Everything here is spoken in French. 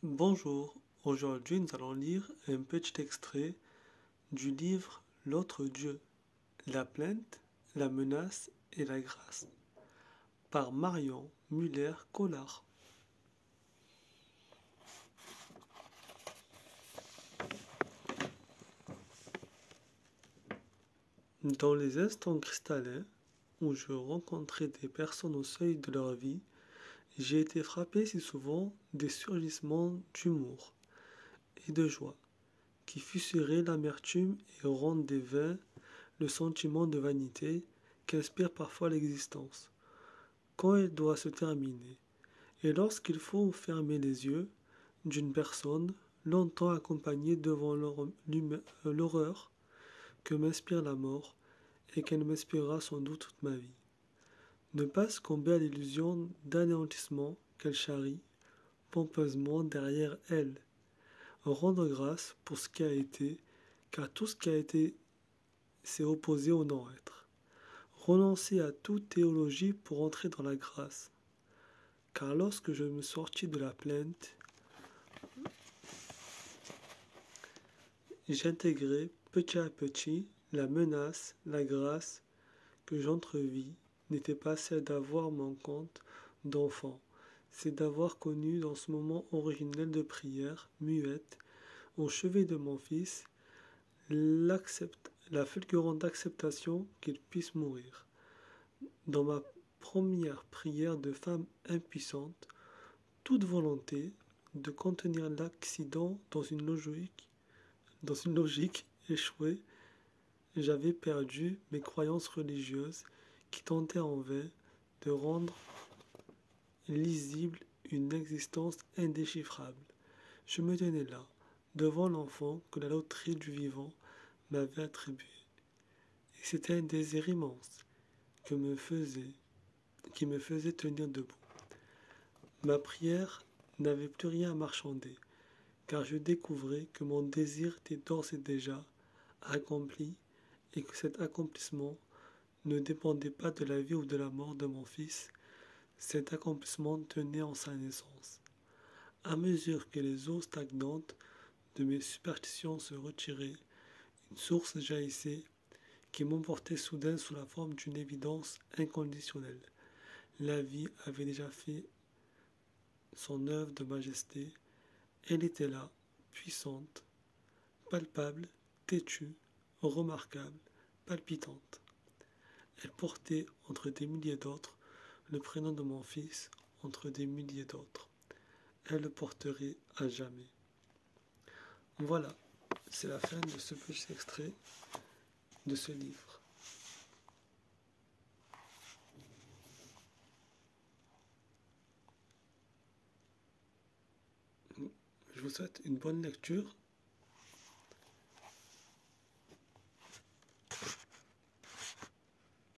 Bonjour, aujourd'hui nous allons lire un petit extrait du livre L'autre Dieu, la plainte, la menace et la grâce par Marion Muller-Collard. Dans les instants cristallins où je rencontrais des personnes au seuil de leur vie, j'ai été frappé si souvent des surgissements d'humour et de joie qui fusilleraient l'amertume et rendaient vain le sentiment de vanité qu'inspire parfois l'existence, quand elle doit se terminer, et lorsqu'il faut fermer les yeux d'une personne longtemps accompagnée devant l'horreur que m'inspire la mort et qu'elle m'inspirera sans doute toute ma vie. Ne pas succomber à l'illusion d'anéantissement qu'elle charrie pompeusement derrière elle. Rendre grâce pour ce qui a été, car tout ce qui a été s'est opposé au non-être. Renoncer à toute théologie pour entrer dans la grâce. Car lorsque je me sortis de la plainte, j'intégrai petit à petit la menace, la grâce que j'entrevis n'était pas celle d'avoir mon compte d'enfant, c'est d'avoir connu dans ce moment originel de prière, muette, au chevet de mon fils, la fulgurante acceptation qu'il puisse mourir. Dans ma première prière de femme impuissante, toute volonté de contenir l'accident dans une logique échouée, j'avais perdu mes croyances religieuses qui tentaient en vain de rendre lisible une existence indéchiffrable. Je me tenais là, devant l'enfant que la loterie du vivant m'avait attribué. Et c'était un désir immense que qui me faisait tenir debout. Ma prière n'avait plus rien à marchander, car je découvrais que mon désir était d'ores et déjà accompli et que cet accomplissement ne dépendait pas de la vie ou de la mort de mon fils, cet accomplissement tenait en sa naissance. À mesure que les eaux stagnantes de mes superstitions se retiraient, une source jaillissait qui m'emportait soudain sous la forme d'une évidence inconditionnelle. La vie avait déjà fait son œuvre de majesté, elle était là, puissante, palpable, têtue, remarquable, palpitante. Elle portait entre des milliers d'autres le prénom de mon fils entre des milliers d'autres. Elle le porterait à jamais. Voilà, c'est la fin de ce petit extrait de ce livre. Je vous souhaite une bonne lecture